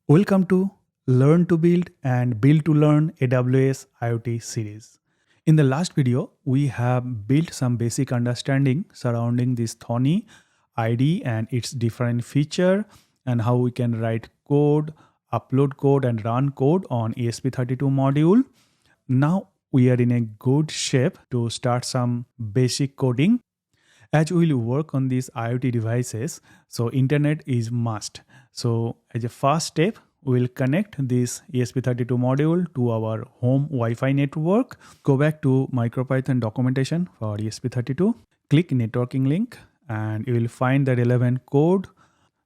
Welcome to Learn to Build and Build to Learn AWS IoT series. In the last video, we have built some basic understanding surrounding this Thorny ID and its different feature and how we can write code, upload code and run code on ESP32 module. Now we are in a good shape to start some basic coding. As we will work on these IoT devices, so internet is must. So as a first step, we will connect this ESP32 module to our home Wi-Fi network. Go back to Micropython documentation for ESP32. Click networking link and you will find the relevant code.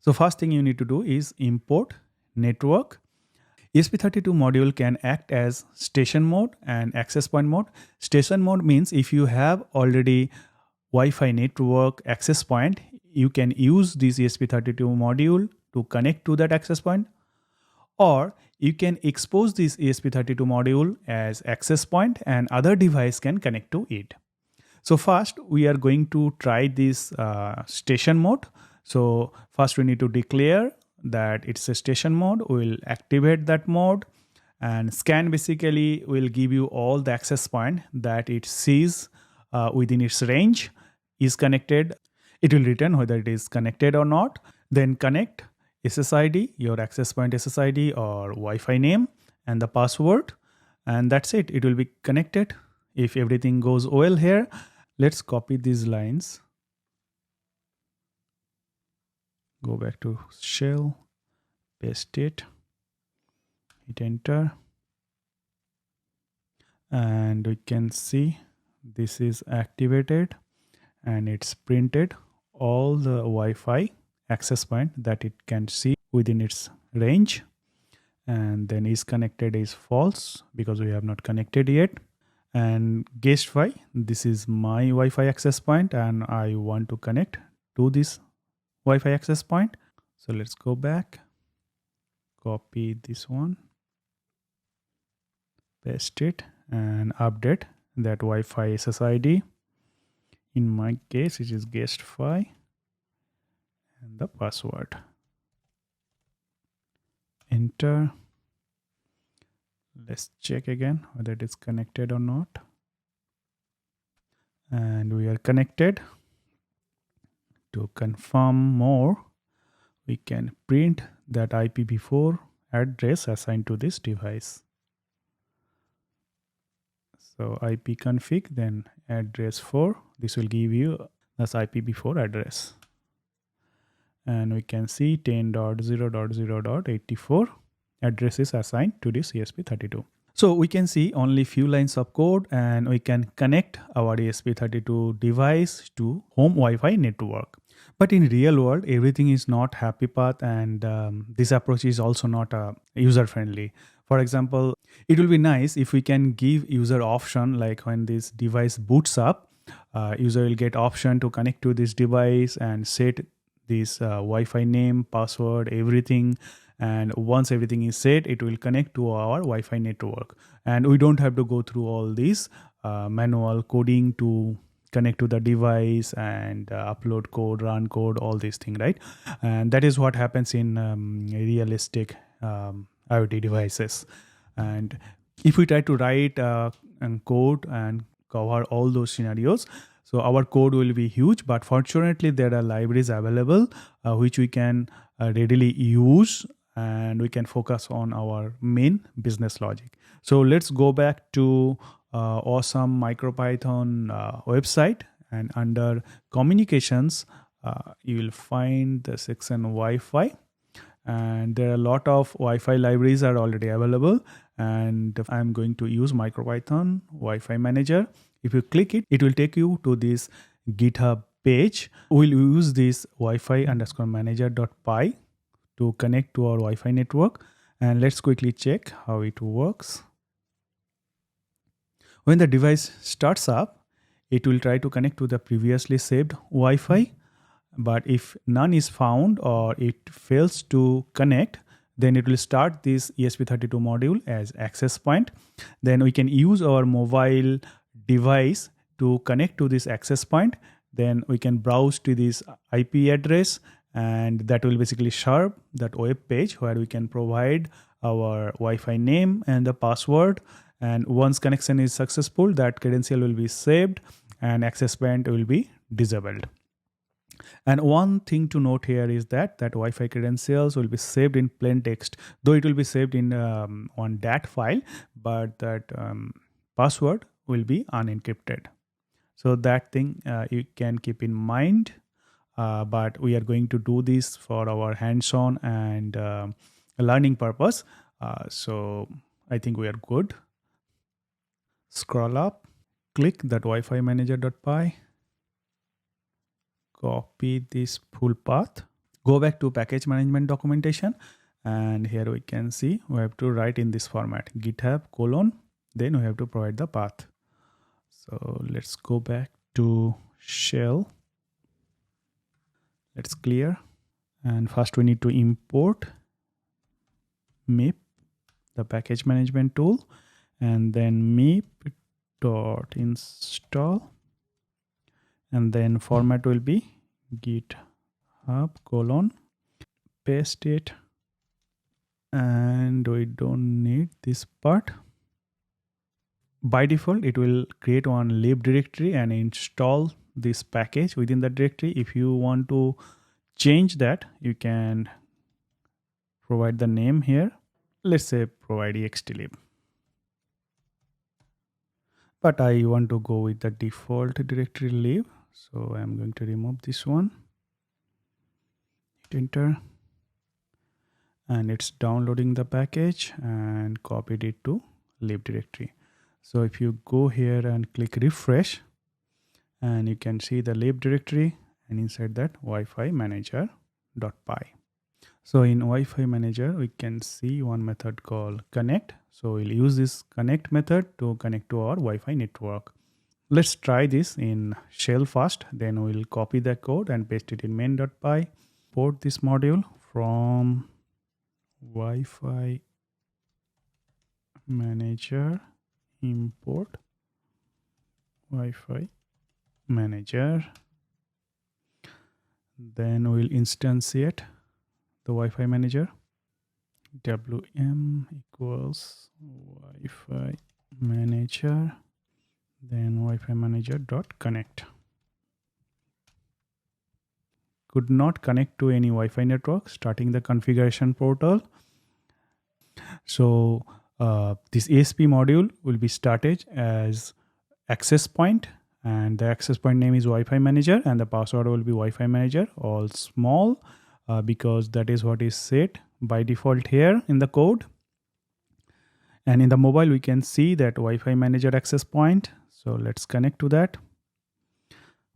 So first thing you need to do is import network. ESP32 module can act as station mode and access point mode. Station mode means if you have already Wi-Fi network access point, you can use this ESP32 module to connect to that access point, or you can expose this ESP32 module as access point and other device can connect to it. So first we are going to try this station mode. So first we need to declare that it's a station mode. We'll activate that mode, and scan basically will give you all the access point that it sees within its range is connected. It will return whether it is connected or not. Then connect SSID, your access point SSID or Wi-Fi name and the password, and that's it. It will be connected if everything goes well here. Let's copy these lines. Go back to shell, paste it, hit enter, and we can see this is activated and it's printed all the Wi-Fi access point that it can see within its range, and then is connected is false because we have not connected yet. And guest Wi, this is my Wi-Fi access point and I want to connect to this Wi-Fi access point. So let's go back, copy this one, paste it and update that Wi-Fi SSID. In my case, it is guest Wi and the password. Enter. Let's check again whether it is connected or not. And we are connected. To confirm more, we can print that IPv4 address assigned to this device. So ipconfig, then address 4. This will give you this IPv4 address. And we can see 10.0.0.84 address is assigned to this ESP32. So we can see only few lines of code and we can connect our ESP32 device to home Wi-Fi network. But in real world, everything is not happy path, and this approach is also not user friendly. For example, it will be nice if we can give user option, like when this device boots up, user will get option to connect to this device and set this Wi-Fi name, password, everything. And once everything is set, it will connect to our Wi-Fi network. And we don't have to go through all this manual coding to connect to the device and upload code, run code, all these things, right? And that is what happens in realistic IoT devices. And if we try to write and code and cover all those scenarios, so our code will be huge, but fortunately there are libraries available which we can readily use, and we can focus on our main business logic. So let's go back to awesome Micropython website, and under communications, you will find the section Wi-Fi, and there are a lot of Wi-Fi libraries are already available, and I'm going to use Micropython WifiManager. If you click it, it will take you to this GitHub page. We'll use this Wi-Fi_manager.py to connect to our Wi-Fi network, and let's quickly check how it works. When the device starts up, it will try to connect to the previously saved Wi-Fi, but if none is found or it fails to connect, then it will start this ESP32 module as access point. Then we can use our mobile device to connect to this access point. Then we can browse to this IP address and that will basically serve that web page where we can provide our Wi-Fi name and the password. And once connection is successful, that credential will be saved and access point will be disabled. And one thing to note here is that Wi-Fi credentials will be saved in plain text, though it will be saved in on dat file, but that password will be unencrypted. So that thing you can keep in mind. But we are going to do this for our hands-on and learning purpose. So I think we are good. Scroll up, click that WiFiManager.py, copy this full path, go back to package management documentation, and here we can see we have to write in this format github : then we have to provide the path. So let's go back to shell. Let's clear, and first we need to import MIP, the package management tool, and then mip.install, and then format will be github : paste it, and we don't need this part. By default it will create one lib directory and install this package within the directory. If you want to change that, you can provide the name here. Let's say provide extlib, but I want to go with the default directory lib, so I'm going to remove this one. Hit enter, and it's downloading the package and copied it to lib directory. So if you go here and click refresh, and you can see the lib directory, and inside that WiFiManager.py. So in WiFiManager, we can see one method called connect. So we'll use this connect method to connect to our Wi-Fi network. Let's try this in shell first, then we'll copy the code and paste it in main.py. Port this module from WiFiManager, import Wi-Fi manager, then we'll instantiate the Wi-Fi manager. wm equals Wi-Fi manager, then Wi-Fi manager.connect. Could not connect to any Wi-Fi network. Starting the configuration portal. So this ASP module will be started as access point, and the access point name is Wi-Fi manager, and the password will be Wi-Fi manager, all small, because that is what is set by default here in the code. And in the mobile we can see that Wi-Fi manager access point. So let's connect to that.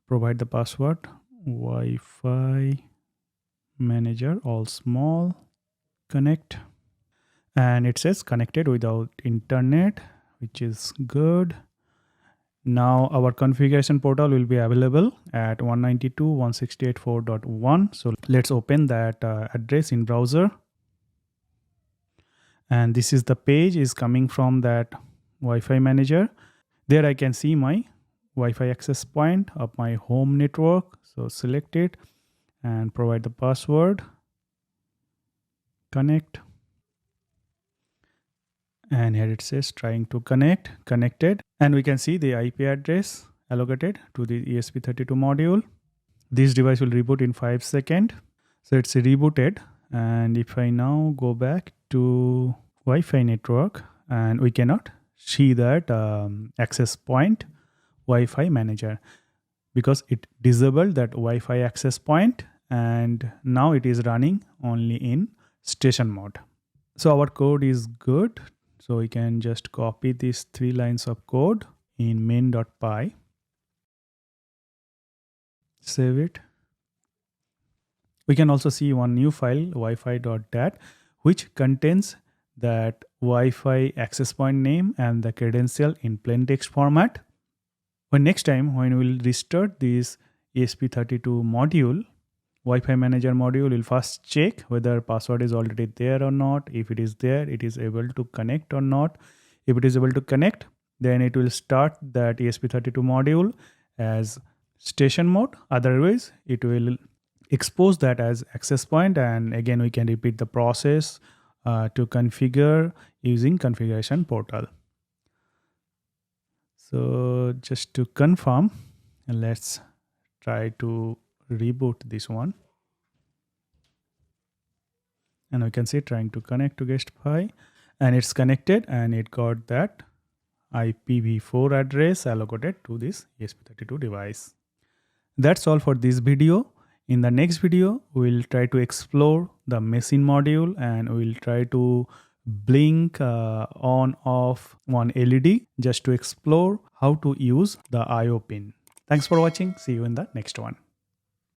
Provide the password Wi-Fi manager, all small, connect, and it says connected without internet, which is good. Now our configuration portal will be available at 192.168.4.1. So let's open that address in browser. And this is the page is coming from that Wi-Fi manager. There I can see my Wi-Fi access point of my home network. So select it and provide the password, connect. And here it says trying to connect, connected, and we can see the IP address allocated to the ESP32 module. This device will reboot in 5 seconds. So it's rebooted, and if I now go back to Wi-Fi network, and we cannot see that access point Wi-Fi manager because it disabled that Wi-Fi access point, and now it is running only in station mode. So our code is good. So we can just copy these 3 lines of code in main.py, save it. We can also see one new file, wifi.dat, which contains that Wi-Fi access point name and the credential in plain text format. When next time when we'll restart this ESP32 module, Wi-Fi manager module will first check whether password is already there or not. If it is there, it is able to connect or not. If it is able to connect, then it will start that ESP32 module as station mode. Otherwise, it will expose that as access point, and again we can repeat the process to configure using configuration portal. So just to confirm, let's try to reboot this one, and we can see trying to connect to guest Pi, and it's connected and it got that IPv4 address allocated to this ESP32 device. That's all for this video. In the next video, we'll try to explore the machine module, and we'll try to blink on off one LED just to explore how to use the IO pin. Thanks for watching. See you in the next one.